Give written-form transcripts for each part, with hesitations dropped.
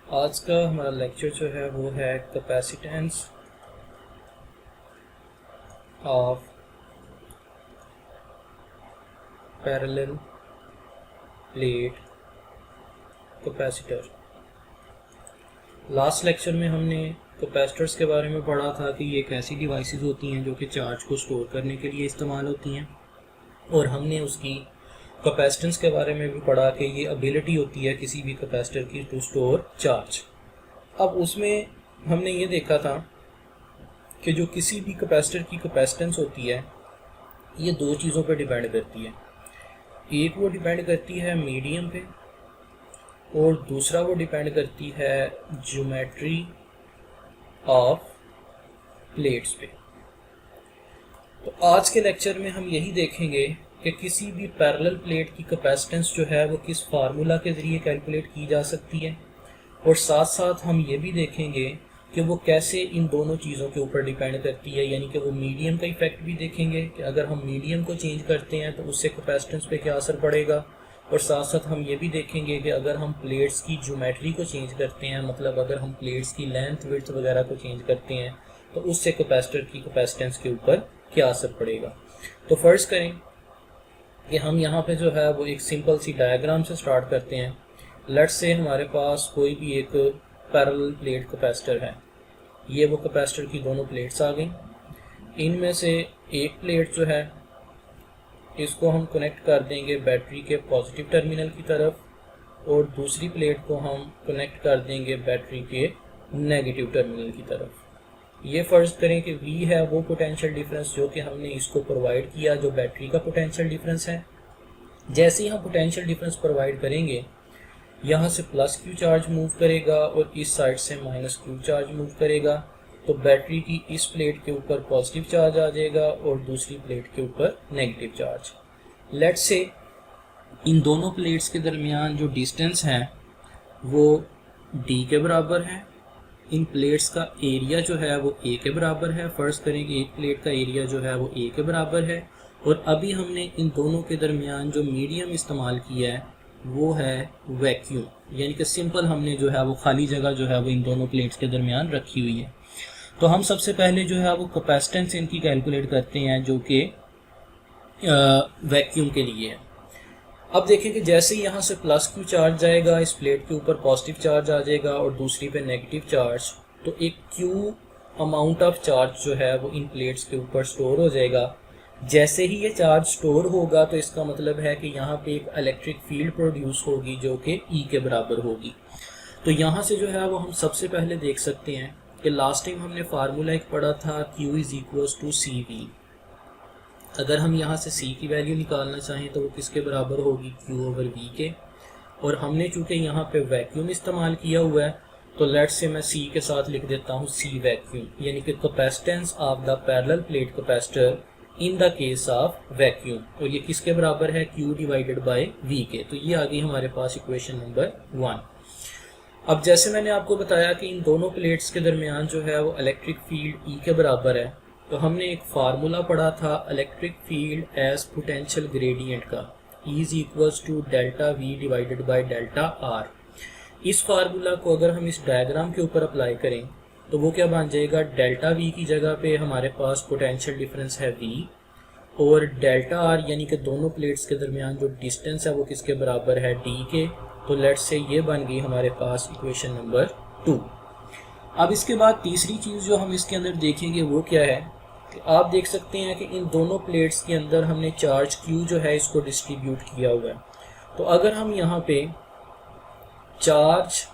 आज का हमारा लेक्चर जो है वो है capacitance of parallel plate capacitor. Last lecture में हमने कैपेसिटर्स के बारे में पढ़ा था कि ये एक ऐसी डिवाइसेस होती हैं जो कि चार्ज को स्टोर करने के लिए इस्तेमाल होती हैं, और हमने उसकी कैपेसिटेंस के बारे में भी पढ़ा कि ये एबिलिटी होती है किसी भी कैपेसिटर की टू स्टोर चार्ज। अब उसमें हमने ये देखा था कि जो किसी भी कैपेसिटर की कैपेसिटेंस होती है ये दो चीज़ों पर डिपेंड करती है। एक वो डिपेंड करती है मीडियम पे, और दूसरा वो डिपेंड करती है ज्योमेट्री ऑफ प्लेट्स पे। तो आज के लेक्चर में हम यही देखेंगे कि किसी भी पैरेलल प्लेट की कैपेसिटेंस जो है वो किस फार्मूला के ज़रिए कैलकुलेट की जा सकती है, और साथ साथ हम ये भी देखेंगे कि वो कैसे इन दोनों चीज़ों के ऊपर डिपेंड करती है। यानी कि वो मीडियम का इफेक्ट भी देखेंगे कि अगर हम मीडियम को चेंज करते हैं तो उससे कैपेसिटेंस पे क्या असर पड़ेगा, और साथ साथ हम ये भी देखेंगे कि अगर हम प्लेट्स की ज्योमेट्री को चेंज करते हैं, मतलब अगर हम प्लेट्स की लेंथ विड्थ वगैरह को चेंज करते हैं तो उससे कैपेसिटर की कैपेसिटेंस के ऊपर क्या असर पड़ेगा। तो फर्ज करें कि हम यहाँ पे जो है वो एक सिंपल सी डायग्राम से स्टार्ट करते हैं। लेट्स से हमारे पास कोई भी एक पैरेलल प्लेट कैपेसिटर है। ये वो कैपेसिटर की दोनों प्लेट्स आ गई। इनमें से एक प्लेट जो है इसको हम कनेक्ट कर देंगे बैटरी के पॉजिटिव टर्मिनल की तरफ, और दूसरी प्लेट को हम कनेक्ट कर देंगे बैटरी के नेगेटिव टर्मिनल की तरफ। ये फ़र्ज़ करें कि V है वो पोटेंशियल डिफरेंस जो कि हमने इसको प्रोवाइड किया, जो बैटरी का पोटेंशियल डिफरेंस है। जैसे ही हम पोटेंशियल डिफरेंस प्रोवाइड करेंगे, यहाँ से प्लस Q चार्ज मूव करेगा और इस साइड से माइनस Q चार्ज मूव करेगा, तो बैटरी की इस प्लेट के ऊपर पॉजिटिव चार्ज आ जाएगा और दूसरी प्लेट के ऊपर नेगेटिव चार्ज। लेट्स से इन दोनों प्लेट्स के दरमियान जो डिस्टेंस है वो D के बराबर है। इन प्लेट्स का एरिया जो है वो A के बराबर है। फ़र्ज़ करें कि एक प्लेट का एरिया जो है वो A के बराबर है, और अभी हमने इन दोनों के दरमियान जो मीडियम इस्तेमाल किया है वो है वैक्यूम, यानी कि सिंपल हमने जो है वो खाली जगह जो है वो इन दोनों प्लेट्स के दरमियान रखी हुई है। तो हम सबसे पहले जो है वो कैपेसिटेंस इनकी कैलकुलेट करते हैं जो कि वैक्यूम के लिए है। अब देखें कि जैसे ही यहाँ से प्लस Q चार्ज जाएगा, इस प्लेट के ऊपर पॉजिटिव चार्ज आ जाएगा और दूसरी पे नेगेटिव चार्ज, तो एक Q अमाउंट ऑफ चार्ज जो है वो इन प्लेट्स के ऊपर स्टोर हो जाएगा। जैसे ही ये चार्ज स्टोर होगा तो इसका मतलब है कि यहाँ पे एक इलेक्ट्रिक फील्ड प्रोड्यूस होगी जो कि E के बराबर होगी। तो यहाँ से जो है वो हम सबसे पहले देख सकते हैं कि लास्ट टाइम हमने फार्मूला एक पढ़ा था Q is equals to CV। अगर हम यहाँ से C की वैल्यू निकालना चाहें तो वो किसके बराबर होगी, Q ओवर V के। और हमने चूँकि यहाँ पे वैक्यूम इस्तेमाल किया हुआ है तो लेट्स से मैं C के साथ लिख देता हूँ C वैक्यूम, यानी कि capacitance of the parallel plate capacitor in the case of vacuum, और ये किसके बराबर है, Q डिवाइडेड बाय V के। तो ये आ गई हमारे पास इक्वेशन नंबर 1। अब जैसे मैंने आपको बताया कि इन दोनों प्लेट्स के दरमियान जो है वो इलेक्ट्रिक फील्ड E के बराबर है, तो हमने एक फार्मूला पढ़ा था electric field as potential gradient का, E is equals to delta V divided by delta R। इस फार्मूला को अगर हम इस डायग्राम के ऊपर अप्लाई करें तो वो क्या बन जाएगा, डेल्टा V की जगह पे हमारे पास पोटेंशियल डिफरेंस है V, और डेल्टा R यानी कि दोनों प्लेट्स के दरमियान जो डिस्टेंस है वो किसके बराबर है, D के। तो लेट्स से ये बन गई हमारे पास इक्वेशन नंबर 2। अब इसके बाद तीसरी चीज़ जो हम इसके अंदर देखेंगे वो क्या है कि आप देख सकते हैं कि इन दोनों प्लेट्स के अंदर हमने चार्ज Q जो है इसको डिस्ट्रीब्यूट किया हुआ है। तो अगर हम यहाँ पे चार्ज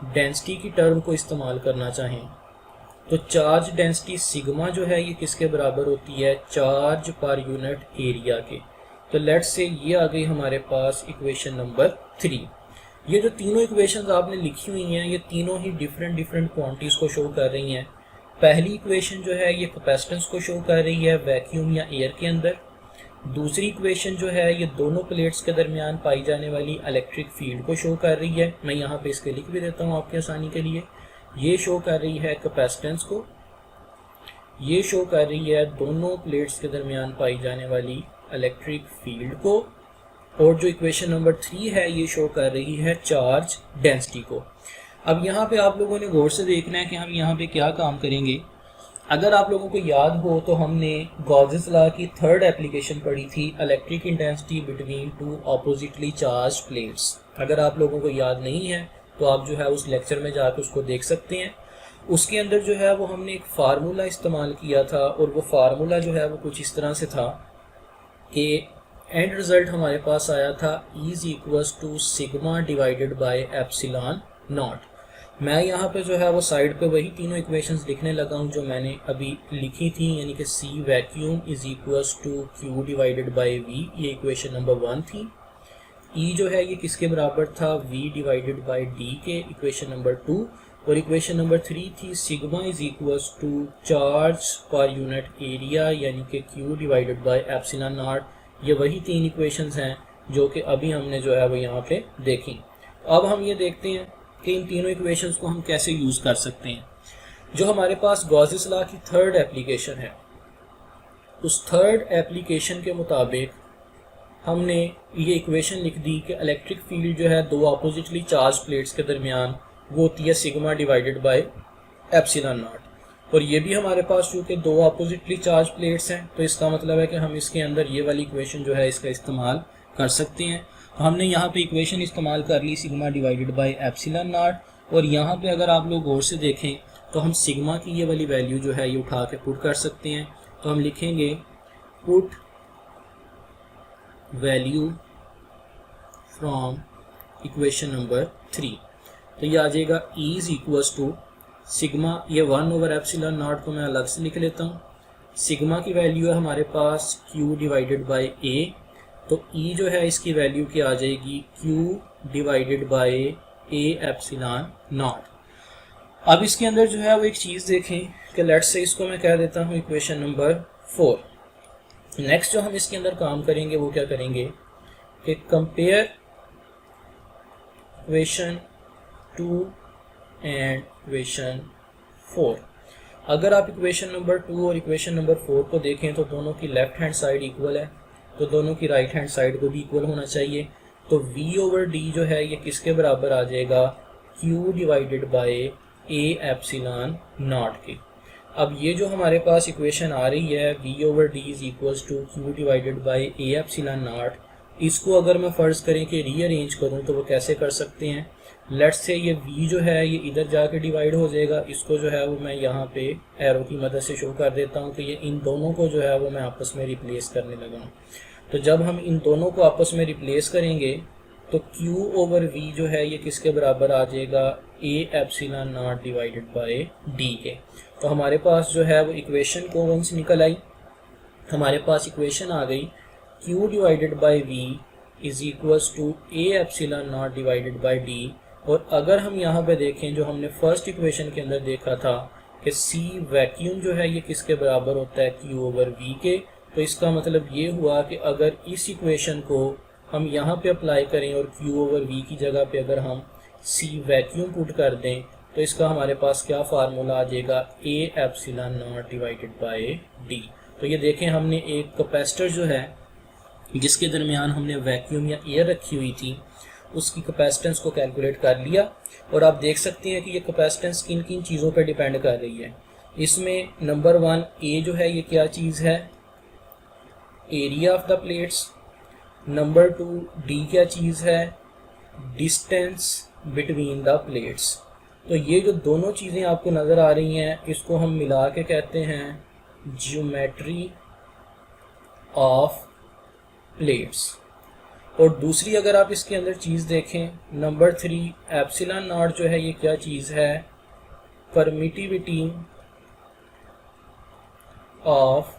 डेंसिटी की टर्म को इस्तेमाल करना चाहें तो चार्ज डेंसिटी सिग्मा जो है ये किसके बराबर होती है, चार्ज पर यूनिट एरिया के। तो लेट्स से ये आ गई हमारे पास इक्वेशन नंबर 3। ये जो तीनों इक्वेशंस आपने लिखी हुई हैं ये तीनों ही डिफरेंट क्वांटिटीज़ को शो कर रही हैं। पहली इक्वेशन जो है ये कैपेसिटेंस को शो कर रही है वैक्यूम या एयर के अंदर। दूसरी इक्वेशन जो है ये दोनों प्लेट्स के दरमियान पाई जाने वाली इलेक्ट्रिक फील्ड को शो कर रही है। मैं यहाँ पे इसके लिख भी देता हूँ आपके आसानी के लिए। ये शो कर रही है कैपेसिटेंस को, ये शो कर रही है दोनों प्लेट्स के दरमियान पाई जाने वाली इलेक्ट्रिक फील्ड को, और जो इक्वेशन नंबर 3 है ये शो कर रही है चार्ज डेंसिटी को। अब यहाँ पे आप लोगों ने गौर से देखना है कि हम यहाँ पे क्या काम करेंगे। अगर आप लोगों को याद हो तो हमने गॉसेस लॉ की थर्ड एप्लीकेशन पढ़ी थी, electric intensity between two oppositely charge plates. अगर आप लोगों को याद नहीं है तो आप जो है उस लेक्चर में जाकर उसको देख सकते हैं। उसके अंदर जो है वो हमने एक फार्मूला इस्तेमाल किया था, और वो फार्मूला जो है वो कुछ इस तरह से था कि एंड रिज़ल्ट हमारे पास आया था is equals to sigma divided by epsilon naught. मैं यहाँ पे जो है वो साइड पे वही तीनों इक्वेशंस लिखने लगा हूँ जो मैंने अभी लिखी थी, यानी कि c vacuum is equals to q divided by v, ये इक्वेशन नंबर 1 थी। ई जो है ये किसके बराबर था, वी डिवाइडेड बाय डी के, इक्वेशन नंबर 2। और इक्वेशन नंबर 3 थी sigma is equals to charge per unit area, यानी कि q divided by epsilon naught. ये वही 3 इक्वेशंस हैं जो कि अभी हमने जो है वो यहाँ पे देखी। अब हम ये देखते हैं कि इन तीनों इक्वेशंस को हम कैसे यूज़ कर सकते हैं। जो हमारे पास गॉसेस लॉ की थर्ड एप्लीकेशन है, उस थर्ड एप्लीकेशन के मुताबिक हमने ये इक्वेशन लिख दी कि इलेक्ट्रिक फील्ड जो है दो अपोजिटली चार्ज प्लेट्स के दरमियान वो होती है sigma divided by epsilon naught. और ये भी हमारे पास चूँकि दो अपोजिटली चार्ज प्लेट्स हैं तो इसका मतलब है कि हम इसके अंदर ये वाली इक्वेशन जो है इसका इस्तेमाल कर सकते हैं। तो हमने यहाँ पे इक्वेशन इस्तेमाल कर ली sigma divided by epsilon naught. और यहाँ पे अगर आप लोग गौर से देखें तो हम सिग्मा की ये वाली वैल्यू जो है ये उठा के पुट कर सकते हैं। तो हम लिखेंगे put value from equation number 3, तो ये आ जाएगा E is equals to sigma, ये 1 ओवर एप्सिलॉन नॉट को मैं अलग से लिख लेता हूँ। सिग्मा की वैल्यू है हमारे पास Q डिवाइडेड बाय A, तो E जो है इसकी वैल्यू क्या आ जाएगी, Q divided by A epsilon not. अब इसके अंदर जो है वो एक चीज़ देखें कि लेट्स से इसको मैं कह देता हूँ इक्वेशन नंबर 4। नेक्स्ट जो हम इसके अंदर काम करेंगे वो क्या करेंगे कि कंपेयर इक्वेशन 2 एंड इक्वेशन 4। अगर आप इक्वेशन नंबर 2 और इक्वेशन नंबर 4 को देखें तो दोनों की लेफ्ट हैंड साइड इक्वल है, तो दोनों की राइट हैंड साइड को भी इक्वल होना चाहिए। तो V ओवर D जो है ये किसके बराबर आ जाएगा, Q divided by A epsilon not के। अब ये जो हमारे पास इक्वेशन आ रही है V over D is equals to Q divided by A epsilon naught, इसको अगर मैं फ़र्ज़ करें कि रीअरेंज करूं तो वो कैसे कर सकते हैं। लेट्स से ये V जो है ये इधर जाके डिवाइड हो जाएगा, इसको जो है वो मैं यहाँ पे एरो की मदद से शो कर देता हूँ कि ये इन दोनों को जो है वो मैं आपस में रिप्लेस करने लगा हूँ। तो जब हम इन दोनों को आपस में रिप्लेस करेंगे तो Q ओवर V जो है ये किसके बराबर आ जाएगा, A epsilon naught divided by D के। तो हमारे पास जो है वो इक्वेशन कौन सी निकल आई, हमारे पास इक्वेशन आ गई Q divided by V is equals to A epsilon naught divided by D। और अगर हम यहाँ पे देखें जो हमने फर्स्ट इक्वेशन के अंदर देखा था कि C वैक्यूम जो है ये किसके बराबर होता है, Q ओवर V के। तो इसका मतलब ये हुआ कि अगर इस इक्वेशन को हम यहाँ पे अप्लाई करें और Q ओवर V की जगह पे अगर हम C वैक्यूम पुट कर दें तो इसका हमारे पास क्या फार्मूला आ जाएगा, A epsilon naught divided by D। तो ये देखें हमने एक कैपेसिटर जो है जिसके दरमियान हमने वैक्यूम या एयर रखी हुई थी उसकी कैपेसिटेंस को कैलकुलेट कर लिया। और आप देख सकते हैं कि ये कैपेसिटेंस किन किन चीज़ों पर डिपेंड कर रही है। इसमें नंबर 1 A जो है ये क्या चीज़ है, area of the plates. Number 2 D क्या चीज़ है, डिस्टेंस बिटवीन द प्लेट्स। तो ये जो दोनों चीज़ें आपको नज़र आ रही हैं इसको हम मिला के कहते हैं ज्योमेट्री ऑफ प्लेट्स। और दूसरी अगर आप इसके अंदर चीज़ देखें नंबर 3 एप्सिलॉन नॉट जो है ये क्या चीज़ है, परमिटिविटी ऑफ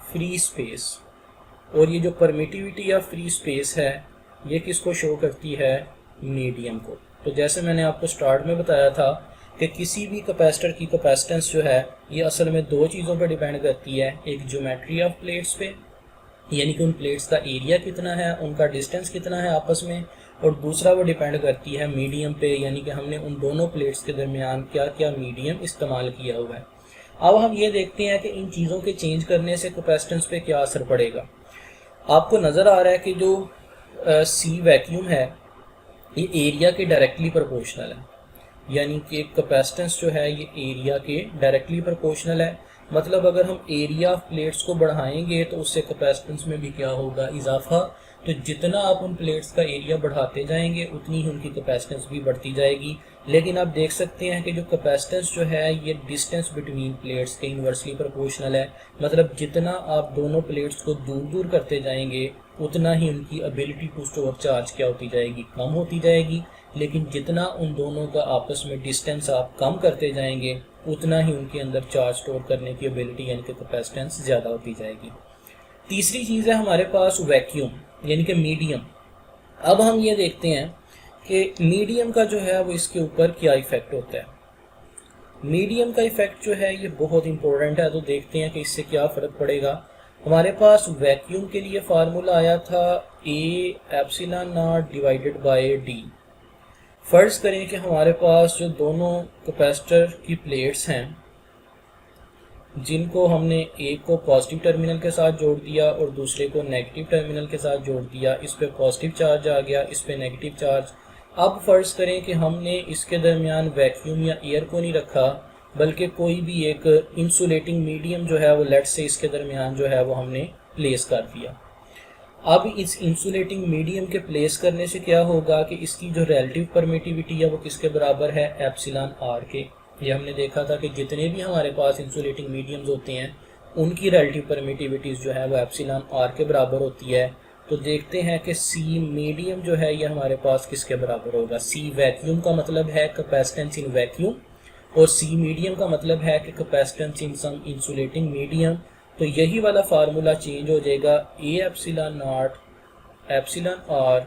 फ्री स्पेस। और ये जो परमिटिविटी ऑफ फ्री स्पेस है ये किसको शो करती है, मीडियम को। तो जैसे मैंने आपको स्टार्ट में बताया था कि किसी भी कैपेसिटर की कैपेसिटेंस जो है ये असल में दो चीज़ों पर डिपेंड करती है, एक ज्योमेट्री ऑफ प्लेट्स पे यानी कि उन प्लेट्स का एरिया कितना है, उनका डिस्टेंस कितना है आपस में, और दूसरा वो डिपेंड करती है मीडियम पे यानी कि हमने उन दोनों प्लेट्स के दरमियान क्या क्या मीडियम इस्तेमाल किया हुआ है। अब हम ये देखते हैं कि इन चीज़ों के चेंज करने से कैपेसिटेंस पे क्या असर पड़ेगा। आपको नज़र आ रहा है कि जो C वैक्यूम है ये एरिया के डायरेक्टली प्रोपोर्शनल है, यानी कि कैपेसिटेंस जो है ये एरिया के डायरेक्टली प्रोपोर्शनल है। मतलब अगर हम एरिया ऑफ प्लेट्स को बढ़ाएंगे तो उससे कैपेसिटेंस में भी क्या होगा, इजाफा। तो जितना आप उन प्लेट्स का एरिया बढ़ाते जाएंगे उतनी ही उनकी कैपेसिटेंस भी बढ़ती जाएगी। लेकिन आप देख सकते हैं कि जो कैपेसिटेंस जो है ये डिस्टेंस बिटवीन प्लेट्स के इन्वर्सली प्रोपोर्शनल है। मतलब जितना आप दोनों प्लेट्स को दूर दूर करते जाएंगे उतना ही उनकी एबिलिटी टू स्टोर चार्ज क्या होती जाएगी, कम होती जाएगी। लेकिन जितना उन दोनों का आपस में डिस्टेंस आप कम करते जाएंगे उतना ही उनके अंदर चार्ज स्टोर करने की एबिलिटी यानी कि कैपेसिटेंस ज़्यादा होती जाएगी। तीसरी चीज़ है हमारे पास वैक्यूम यानी कि मीडियम। अब हम ये देखते हैं कि मीडियम का जो है वो इसके ऊपर क्या इफ़ेक्ट होता है। मीडियम का इफ़ेक्ट जो है ये बहुत इंपॉर्टेंट है, तो देखते हैं कि इससे क्या फ़र्क पड़ेगा। हमारे पास वैक्यूम के लिए फार्मूला आया था ए epsilon naught divided by D. फ़र्ज़ करें कि हमारे पास जो दोनों कैपेसिटर की प्लेट्स हैं जिनको हमने एक को पॉजिटिव टर्मिनल के साथ जोड़ दिया और दूसरे को नेगेटिव टर्मिनल के साथ जोड़ दिया, इस पे पॉजिटिव चार्ज आ गया, इस पे नेगेटिव चार्ज। अब फ़र्ज़ करें कि हमने इसके दरमियान वैक्यूम या एयर को नहीं रखा बल्कि कोई भी एक इंसुलेटिंग मीडियम जो है वो लेट से इसके दरमियान जो है वो हमने प्लेस कर दिया। अब इस इंसुलेटिंग मीडियम के प्लेस करने से क्या होगा कि इसकी जो रिलेटिव परमिटिविटी है वो किसके बराबर है, एप्सिलॉन आर के। ये हमने देखा था कि जितने भी हमारे पास इंसुलेटिंग मीडियम्स होते हैं उनकी रिलेटिव परमिटिविटीज़ जो है वो एप्सिलॉन आर के बराबर होती है। तो देखते हैं कि सी मीडियम जो है ये हमारे पास किसके बराबर होगा। सी वैक्यूम का मतलब है कैपेसिटेंस इन वैक्यूम और सी मीडियम का मतलब है कि capacitance in some insulating medium. तो यही वाला फार्मूला चेंज हो जाएगा, A epsilon naught epsilon are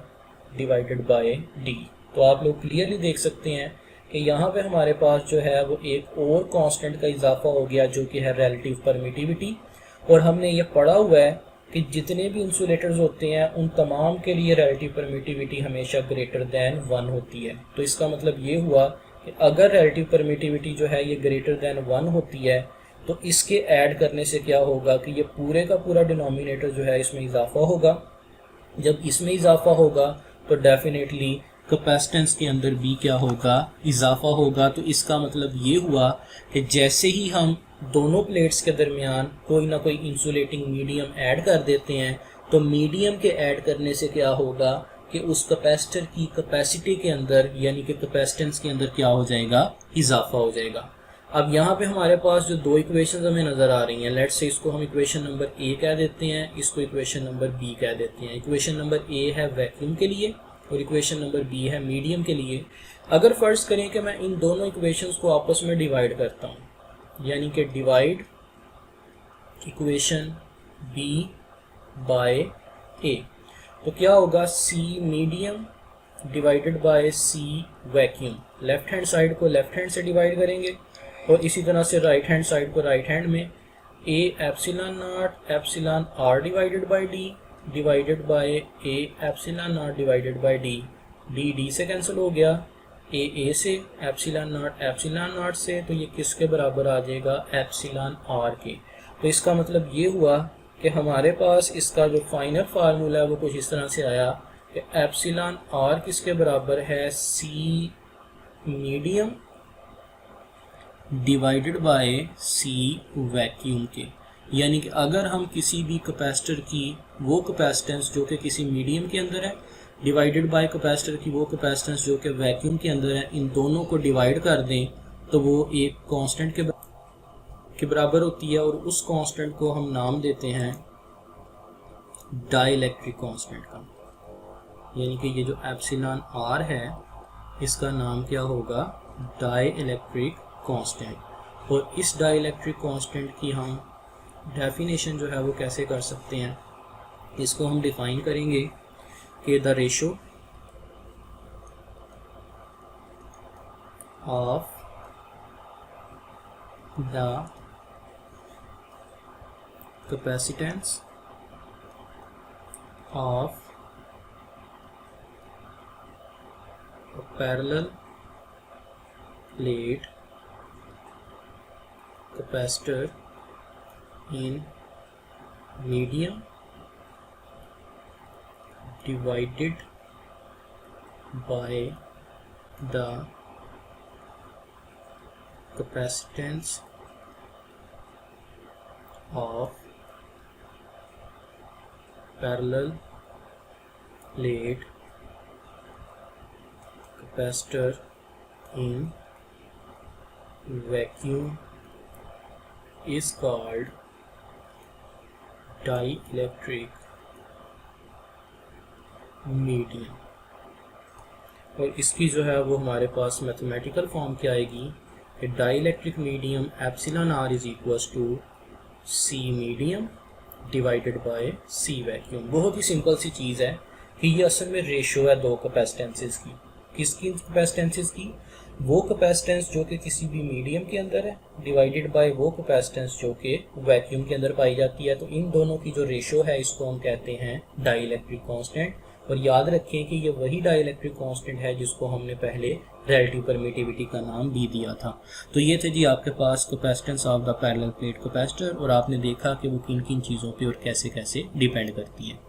divided by D. तो आप लोग क्लियरली देख सकते हैं कि यहाँ पे हमारे पास जो है वो एक और कांस्टेंट का इजाफा हो गया जो कि है रिलेटिव परमिटिविटी। और हमने ये पढ़ा हुआ है कि जितने भी इंसुलेटर्स होते हैं उन तमाम के लिए रिलेटिव परमिटिविटी हमेशा ग्रेटर दैन 1 होती है। तो इसका मतलब ये हुआ कि अगर रिलेटिव परमिटिविटी जो है ये ग्रेटर दैन 1 होती है तो इसके ऐड करने से क्या होगा कि ये पूरे का पूरा डिनोमिनेटर जो है इसमें इजाफा होगा। जब इसमें इजाफा होगा तो डेफिनेटली कैपेसिटेंस के अंदर भी क्या होगा, इजाफा होगा। तो इसका मतलब ये हुआ कि जैसे ही हम दोनों प्लेट्स के दरमियान कोई ना कोई इंसुलेटिंग मीडियम ऐड कर देते हैं तो मीडियम के ऐड करने से क्या होगा कि उस कैपेसिटर की कैपेसिटी के अंदर यानी कि कैपेसिटेंस के अंदर क्या हो जाएगा, इजाफा हो जाएगा। अब यहाँ पे हमारे पास जो दो इक्वेशंस हमें नज़र आ रही हैं, लेट्स से इसको हम इक्वेशन नंबर ए कह देते हैं, इसको इक्वेशन नंबर बी कह देते हैं। इक्वेशन नंबर ए है वैक्यूम के लिए और इक्वेशन नंबर बी है मीडियम के लिए। अगर फ़र्ज़ करें कि मैं इन दोनों इक्वेशंस को आपस में डिवाइड करता हूँ यानी कि divide equation b by a, तो क्या होगा, c medium divided by C vacuum. Left hand side को लेफ्ट हैंड से डिवाइड करेंगे और इसी तरह से राइट हैंड साइड को राइट हैंड में। A epsilon naught epsilon are divided by d divided by a epsilon naught divided by d. D d से कैंसिल हो गया, ए से, एप्सिलॉन नॉट से, तो ये किसके बराबर आ जाएगा, एप्सिलॉन आर के। तो इसका मतलब ये हुआ कि हमारे पास इसका जो फाइनल फार्मूला है वो कुछ इस तरह से आया कि एप्सिलॉन आर किसके बराबर है, c medium divided by C vacuum के। यानी कि अगर हम किसी भी कैपेसिटर की वो कैपेसिटेंस जो कि किसी मीडियम के अंदर है डिवाइडेड बाय कैपेसिटर की वो कैपेसिटेंस जो कि वैक्यूम के अंदर है, इन दोनों को डिवाइड कर दें तो वो एक कांस्टेंट के बराबर होती है और उस कांस्टेंट को हम नाम देते हैं डाइलेक्ट्रिक कांस्टेंट का। यानी कि ये जो एप्सिलॉन आर है इसका नाम क्या होगा, डाइलेक्ट्रिक कांस्टेंट। और इस डाइलेक्ट्रिक कांस्टेंट की हम डेफिनेशन जो है वो कैसे कर सकते हैं, इसको हम डिफाइन करेंगे कि the ratio of the capacitance of a parallel plate capacitor in medium divided by the capacitance of parallel plate capacitor in vacuum is called dielectric medium। और इसकी जो है वो हमारे पास मैथमेटिकल फॉर्म क्या आएगी कि dielectric medium epsilon R is equals to C medium divided by C vacuum. बहुत ही सिंपल सी चीज़ है कि ये असल में रेशो है दो कैपेसिटेंसेस की। किसकी कैपेसिटेंसेस की? वो कैपेसिटेंस जो कि किसी भी मीडियम के अंदर है डिवाइडेड बाय वो कैपेसिटेंस जो कि वैक्यूम के अंदर पाई जाती है। तो इन दोनों की जो रेशो है इसको हम कहते हैं डाइलेक्ट्रिक कांस्टेंट। और याद रखें कि ये वही डाइलेक्ट्रिक कांस्टेंट है जिसको हमने पहले रिलेटिव परमिटिविटी का नाम भी दिया था। तो ये थे जी आपके पास capacitance of the parallel plate capacitor, और आपने देखा कि वो किन किन चीज़ों पे और कैसे कैसे डिपेंड करती है।